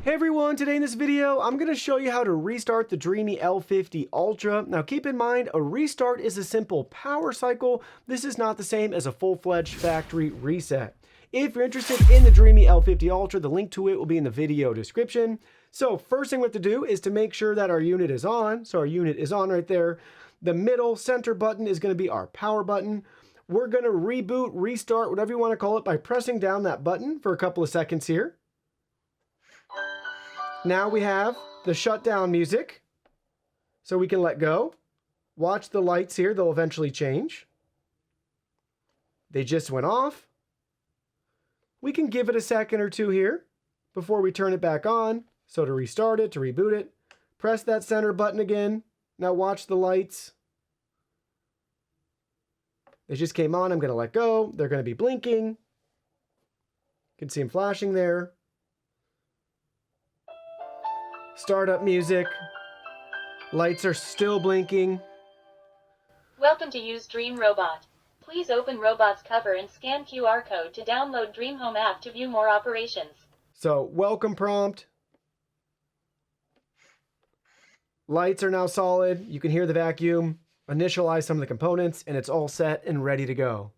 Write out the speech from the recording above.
Hey everyone, today in this video, I'm going to show you how to restart the Dreame L50 Ultra. Now keep in mind, a restart is a simple power cycle. This is not the same as a full-fledged factory reset. If you're interested in the Dreame L50 Ultra, the link to it will be in the video description. So first thing we have to do is to make sure that our unit is on. So our unit is on right there. The middle center button is going to be our power button. We're going to reboot, restart, whatever you want to call it, by pressing down that button for a couple of seconds here. Now we have the shutdown music, so we can let go. Watch the lights here, they'll eventually change. They just went off. We can give it a second or two here before we turn it back on. So to restart it, to reboot it, press that center button again. Now watch the lights. They just came on, I'm going to let go. They're going to be blinking. You can see them flashing there. Startup music. Lights are still blinking. Welcome to Use Dreame Robot. Please open Robot's cover and scan QR code to download Dreame Home app to view more operations. So, welcome prompt. Lights are now solid. You can hear the vacuum. Initialize some of the components, and it's all set and ready to go.